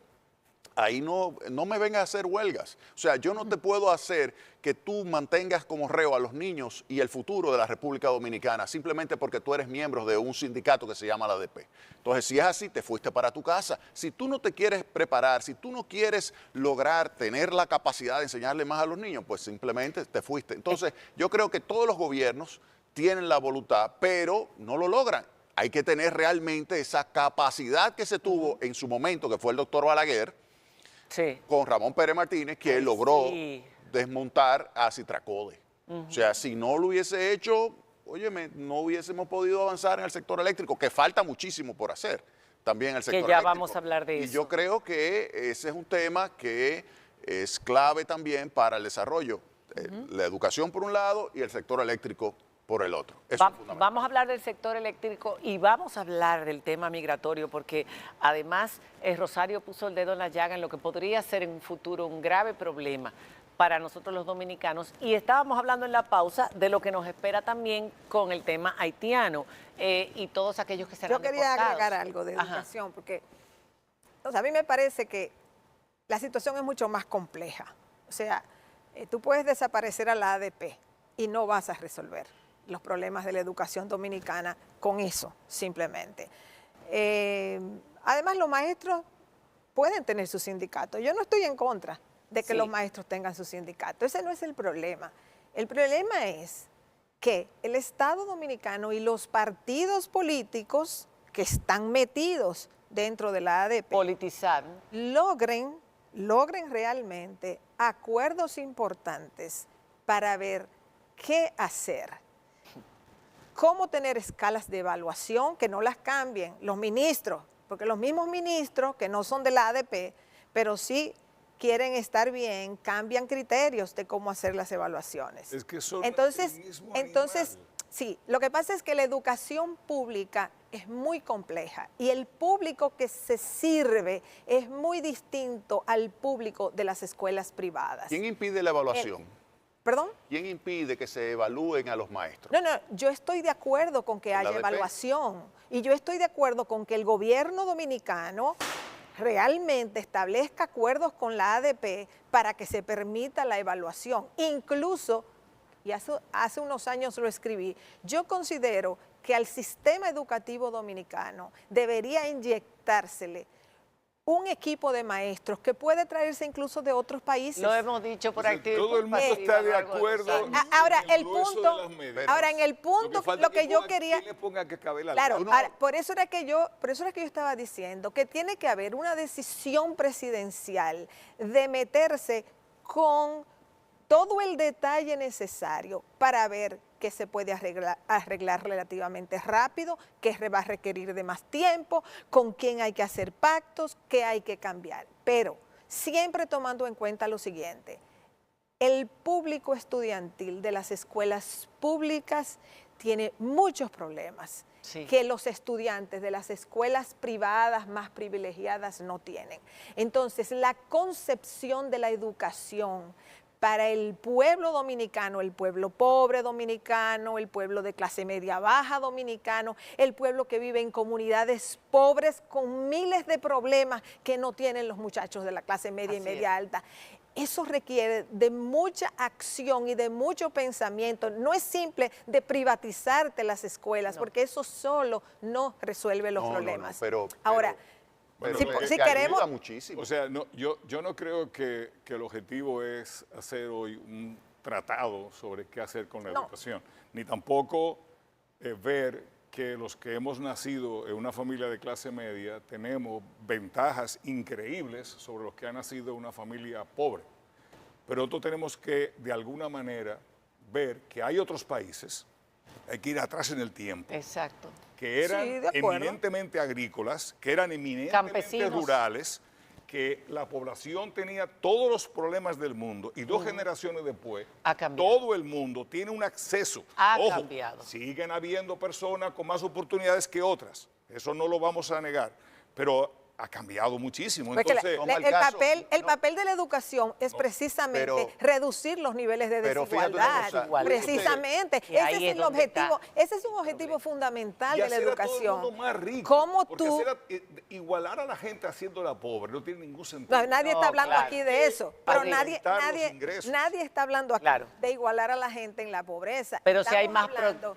E: Ahí no me vengas a hacer huelgas. O sea, yo no te puedo hacer que tú mantengas como reo a los niños y el futuro de la República Dominicana simplemente porque tú eres miembro de un sindicato que se llama la ADP. Entonces, si es así, te fuiste para tu casa. Si tú no te quieres preparar, si tú no quieres lograr tener la capacidad de enseñarle más a los niños, pues simplemente te fuiste. Entonces, yo creo que todos los gobiernos tienen la voluntad, pero no lo logran. Hay que tener realmente esa capacidad que se tuvo en su momento, que fue el doctor Balaguer, con Ramón Pérez Martínez, que logró desmontar a Citracode. O sea, si no lo hubiese hecho, óyeme, no hubiésemos podido avanzar en el sector eléctrico, que falta muchísimo por hacer también en el sector eléctrico.
C: Que ya vamos a hablar de eso.
E: Y yo creo que ese es un tema que es clave también para el desarrollo. La educación por un lado y el sector eléctrico por el otro.
C: Vamos a hablar del sector eléctrico y vamos a hablar del tema migratorio porque además Rosario puso el dedo en la llaga en lo que podría ser en un futuro un grave problema para nosotros los dominicanos y estábamos hablando en la pausa de lo que nos espera también con el tema haitiano y todos aquellos que serán deportados.
G: Yo quería agregar algo de educación porque a mí me parece que la situación es mucho más compleja. O sea, tú puedes desaparecer a la ADP y no vas a resolver los problemas de la educación dominicana con eso, simplemente. Además, los maestros pueden tener su sindicato. Yo no estoy en contra de que los maestros tengan su sindicato. Ese no es el problema. El problema es que el Estado dominicano y los partidos políticos que están metidos dentro de la ADP logren realmente acuerdos importantes para ver qué hacer. Cómo tener escalas de evaluación que no las cambien los ministros, porque los mismos ministros que no son de la ADP, pero sí quieren estar bien, cambian criterios de cómo hacer las evaluaciones.
F: Es que son
G: entonces,
F: el mismo
G: entonces,
F: animal.
G: sí, lo que pasa es que la educación pública es muy compleja y el público que se sirve es muy distinto al público de las escuelas privadas.
E: ¿Quién impide la evaluación?
G: ¿Perdón?
E: ¿Quién impide que se evalúen a los maestros?
G: No, yo estoy de acuerdo con que
E: ¿La
G: haya
E: ADP?
G: evaluación y yo estoy de acuerdo con que el gobierno dominicano realmente establezca acuerdos con la ADP para que se permita la evaluación. Incluso, y hace unos años lo escribí, yo considero que al sistema educativo dominicano debería inyectársele un equipo de maestros que puede traerse incluso de otros países.
C: Lo hemos dicho por activo.
F: Todo el mundo está de acuerdo.
G: Ahora,
F: en el grueso de las medidas.
G: ahora en el punto,
F: falta
G: lo que yo
F: ponga-
G: quería...
F: ¿quién le ponga que cabe la
G: Claro,
F: ley?
G: ahora, por eso era que yo estaba diciendo que tiene que haber una decisión presidencial de meterse con todo el detalle necesario para ver qué se puede arreglar relativamente rápido, qué va a requerir de más tiempo, con quién hay que hacer pactos, qué hay que cambiar. Pero siempre tomando en cuenta lo siguiente, el público estudiantil de las escuelas públicas tiene muchos problemas que los estudiantes de las escuelas privadas más privilegiadas no tienen. Entonces, la concepción de la educación para el pueblo dominicano, el pueblo pobre dominicano, el pueblo de clase media baja dominicano, el pueblo que vive en comunidades pobres con miles de problemas que no tienen los muchachos de la clase media y media alta. Eso requiere de mucha acción y de mucho pensamiento. No es simple de privatizarte las escuelas, porque eso solo no resuelve los problemas. Ahora, si queremos...
E: ayuda muchísimo.
F: O sea, yo no creo que el objetivo es hacer hoy un tratado sobre qué hacer con la educación, ni tampoco ver que los que hemos nacido en una familia de clase media tenemos ventajas increíbles sobre los que han nacido en una familia pobre. Pero nosotros tenemos que, de alguna manera, ver que hay otros países, hay que ir atrás en el tiempo.
C: Exacto.
F: Que eran eminentemente agrícolas, que eran eminentemente rurales, que la población tenía todos los problemas del mundo y dos generaciones después, todo el mundo tiene un acceso. Ojo, siguen habiendo personas con más oportunidades que otras, eso no lo vamos a negar, pero ha cambiado muchísimo. Entonces,
G: el papel de la educación es precisamente reducir los niveles de desigualdad. Precisamente, ese es el objetivo, ese es un objetivo fundamental de la educación.
F: Todo el mundo más rico,
G: ¿Cómo
F: porque
G: tú
F: igualar a la gente haciéndola pobre no tiene ningún sentido.
G: No, nadie está hablando aquí de eso, pero nadie está hablando aquí de igualar a la gente en la pobreza.
C: Pero si hay más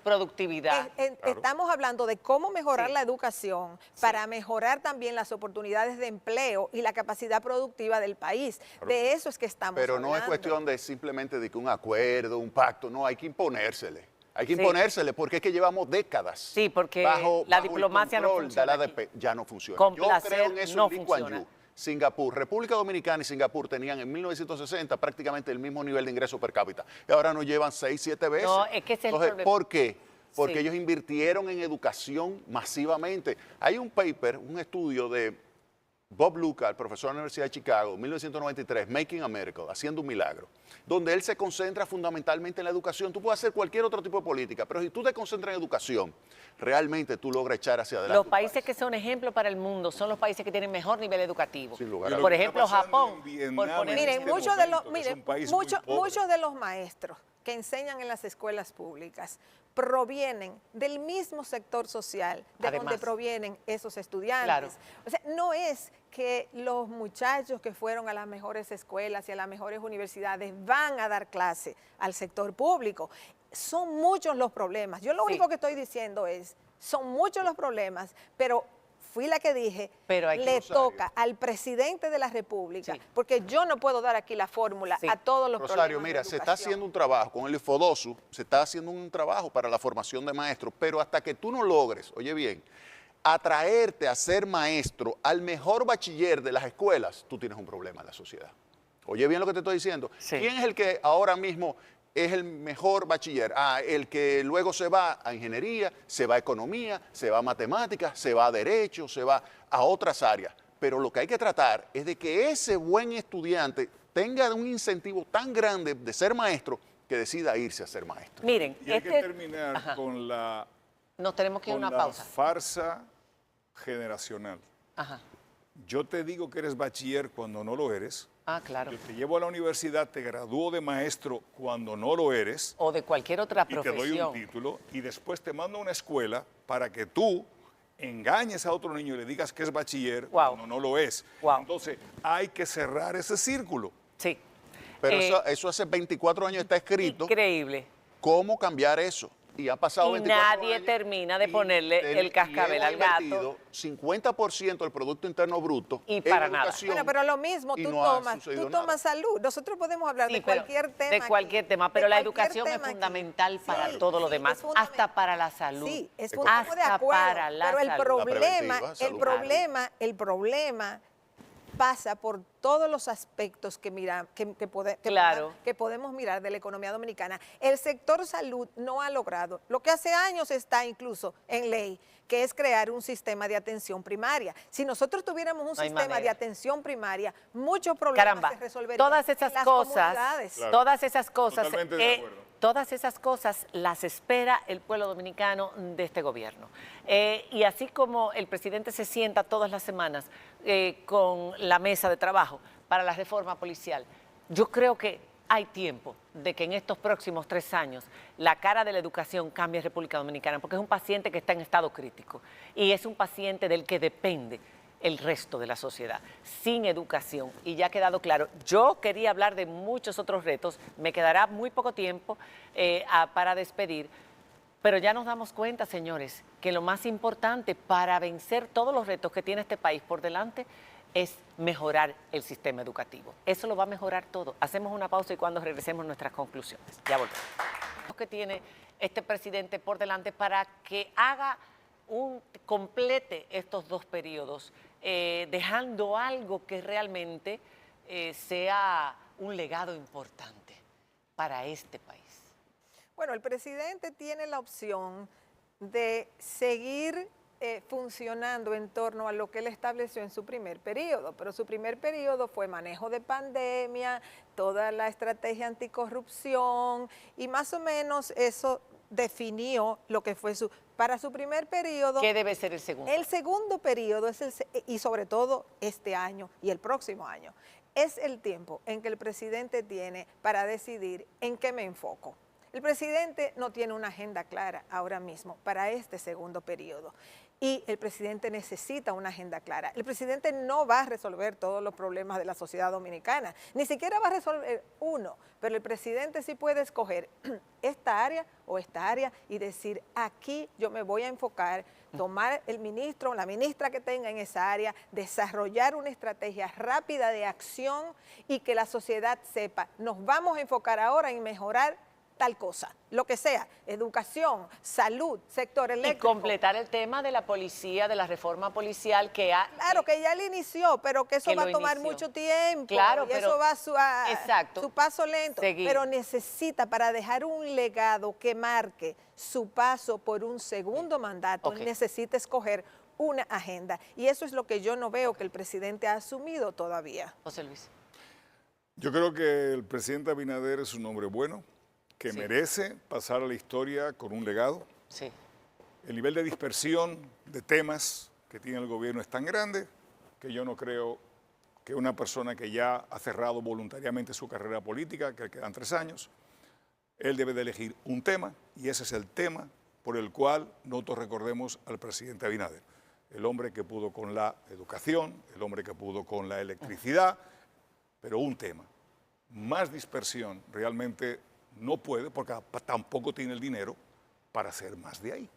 C: productividad.
G: Estamos hablando de cómo mejorar la educación para mejorar también las oportunidades de empleo y la capacidad productiva del país. De eso es que estamos hablando.
E: Pero no es cuestión de simplemente de que un acuerdo, un pacto, no, hay que imponérsele. Hay que imponérsele porque es que llevamos décadas bajo
C: la diplomacia
E: el control
C: no funciona
E: de la ADP. Ya no funciona.
C: Yo
E: creo en eso en Lee Kuan Yew. Singapur, República Dominicana y Singapur tenían en 1960 prácticamente el mismo nivel de ingreso per cápita. Y ahora nos llevan 6, 7 veces.
C: No, es que ese es el problema.
E: ¿Por qué? Porque ellos invirtieron en educación masivamente. Hay un paper, un estudio de Bob Luca, el profesor de la Universidad de Chicago, 1993, Making a Miracle, haciendo un milagro, donde él se concentra fundamentalmente en la educación. Tú puedes hacer cualquier otro tipo de política, pero si tú te concentras en educación, realmente tú logras echar hacia adelante.
C: Los países que son ejemplo para el mundo son los países que tienen mejor nivel educativo.
E: Sin lugar a
C: Por ejemplo, Japón.
G: Miren, muchos de los maestros que enseñan en las escuelas públicas provienen del mismo sector social de donde provienen esos estudiantes. O sea, no es que los muchachos que fueron a las mejores escuelas y a las mejores universidades van a dar clase al sector público. Son muchos los problemas. Yo lo único que estoy diciendo es, son muchos los problemas, pero fui la que dije, le toca al presidente de la República, porque yo no puedo dar aquí la fórmula a todos los
E: Rosario,
G: problemas.
E: mira, se está haciendo un trabajo con el IFODOSU, se está haciendo un trabajo para la formación de maestros, pero hasta que tú no logres, oye bien, atraerte a ser maestro al mejor bachiller de las escuelas, tú tienes un problema en la sociedad. Oye bien lo que te estoy diciendo. ¿Quién es el que ahora mismo es el mejor bachiller? El que luego se va a ingeniería, se va a economía, se va a matemáticas, se va a derecho, se va a otras áreas. pero lo que hay que tratar es de que ese buen estudiante tenga un incentivo tan grande de ser maestro que decida irse a ser maestro.
C: Miren,
F: Y hay que terminar con la,
C: nos tenemos que ir a una
F: la
C: pausa.
F: farsa generacional.
C: Ajá.
F: Yo te digo que eres bachiller cuando no lo eres.
C: Ah, claro.
F: Yo te llevo a la universidad, te gradúo de maestro cuando no lo eres.
C: O de cualquier otra
F: Y te
C: profesión.
F: doy un título y después te mando a una escuela para que tú engañes a otro niño y le digas que es bachiller cuando no lo es. Entonces hay que cerrar ese círculo.
C: Sí.
E: Pero eso hace 24 años está escrito.
C: Increíble.
E: ¿Cómo cambiar eso? Y ha pasado
C: Y
E: 24
C: nadie
E: años
C: termina de
E: y
C: ponerle el cascabel al gato.
E: invertido 50% del Producto Interno Bruto
C: Y
E: en
C: para nada.
E: educación.
G: Bueno, pero lo mismo,
E: y
G: tú
E: no ha
G: tomas
E: sucedido nada.
G: salud. Nosotros podemos hablar
C: Sí,
G: de
C: pero
G: cualquier tema.
C: de cualquier
G: aquí,
C: tema,
G: de
C: pero la
G: cualquier
C: educación es
G: tema aquí.
C: fundamental para
G: Sí,
C: todo lo
G: sí,
C: demás,
G: es fundamental.
C: hasta para la salud.
G: Sí, es
E: Correcto.
G: estamos de
C: Hasta
G: acuerdo,
C: para la
G: pero el
C: salud.
G: problema,
E: La preventiva,
G: el problema pasa por todos los aspectos que
C: Claro.
G: que podemos mirar de la economía dominicana. El sector salud no ha logrado lo que hace años está incluso en ley, que es crear un sistema de atención primaria. Si nosotros tuviéramos un
C: No hay
G: sistema de
C: manera.
G: atención primaria, muchos problemas
C: Caramba,
G: se resolverían.
C: todas esas
G: en las
C: cosas,
G: comunidades.
F: Claro.
C: todas esas cosas,
F: Totalmente de acuerdo.
C: todas esas cosas las espera el pueblo dominicano de este gobierno. Y así como el presidente se sienta todas las semanas con la mesa de trabajo para la reforma policial, yo creo que hay tiempo de que en estos próximos 3 años la cara de la educación cambie en República Dominicana, porque es un paciente que está en estado crítico y es un paciente del que depende el resto de la sociedad, sin educación. Y ya ha quedado claro, yo quería hablar de muchos otros retos, me quedará muy poco tiempo para despedir, pero ya nos damos cuenta, señores, que lo más importante para vencer todos los retos que tiene este país por delante es mejorar el sistema educativo. Eso lo va a mejorar todo. Hacemos una pausa y cuando regresemos nuestras conclusiones. Ya volvemos. ¿Qué tiene este presidente por delante para que complete estos 2 periodos, dejando algo que realmente sea un legado importante para este país?
G: Bueno, el presidente tiene la opción de seguir funcionando en torno a lo que él estableció en su primer periodo, pero su primer periodo fue manejo de pandemia, toda la estrategia anticorrupción y más o menos eso definió lo que fue para su primer periodo.
C: ¿Qué debe ser el segundo?
G: El segundo periodo y sobre todo este año y el próximo año, es el tiempo en que el presidente tiene para decidir en qué me enfoco. El presidente no tiene una agenda clara ahora mismo para este segundo periodo y el presidente necesita una agenda clara. El presidente no va a resolver todos los problemas de la sociedad dominicana, ni siquiera va a resolver uno, pero el presidente sí puede escoger esta área o esta área y decir, aquí yo me voy a enfocar, tomar el ministro o la ministra que tenga en esa área, desarrollar una estrategia rápida de acción y que la sociedad sepa, nos vamos a enfocar ahora en mejorar tal cosa, lo que sea, educación, salud, sector eléctrico.
C: Y completar el tema de la policía, de la reforma policial que ha...
G: Claro, que ya le inició, pero que eso
C: que
G: va a
C: lo
G: tomar
C: inició.
G: mucho tiempo.
C: Claro,
G: y
C: pero-
G: eso va a
C: exacto.
G: su paso lento.
C: Seguir.
G: Pero necesita, para dejar un legado que marque su paso por un segundo mandato,
C: Ok.
G: necesita escoger una agenda. Y eso es lo que yo no veo que el presidente ha asumido todavía.
C: José Luis.
F: Yo creo que el presidente Abinader es un hombre bueno, que
C: Sí.
F: merece pasar a la historia con un legado.
C: Sí.
F: El nivel de dispersión de temas que tiene el gobierno es tan grande que yo no creo que una persona que ya ha cerrado voluntariamente su carrera política, que le quedan 3 años, él debe de elegir un tema y ese es el tema por el cual nosotros recordemos al presidente Abinader. El hombre que pudo con la educación, el hombre que pudo con la electricidad, pero un tema. Más dispersión realmente no puede porque tampoco tiene el dinero para hacer más de ahí.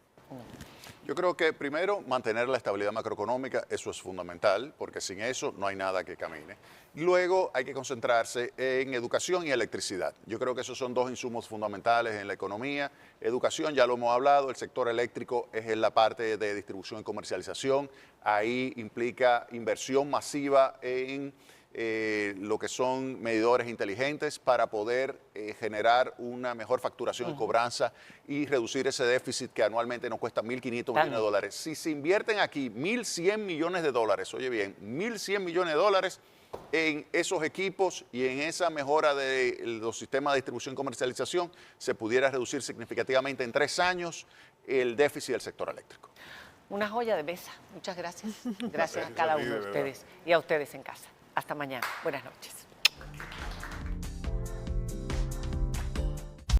E: Yo creo que primero mantener la estabilidad macroeconómica, eso es fundamental, porque sin eso no hay nada que camine. Luego hay que concentrarse en educación y electricidad. Yo creo que esos son 2 insumos fundamentales en la economía. Educación, ya lo hemos hablado, el sector eléctrico es en la parte de distribución y comercialización. Ahí implica inversión masiva en lo que son medidores inteligentes para poder generar una mejor facturación y cobranza y reducir ese déficit que anualmente nos cuesta 1.500 millones de dólares. Si se invierten aquí 1.100 millones de dólares, oye bien, 1.100 millones de dólares en esos equipos y en esa mejora de los sistemas de distribución y comercialización, se pudiera reducir significativamente en 3 años el déficit del sector eléctrico.
C: Una joya de mesa. Muchas gracias. Gracias a cada uno de ustedes y a ustedes en casa. Hasta mañana. Buenas noches.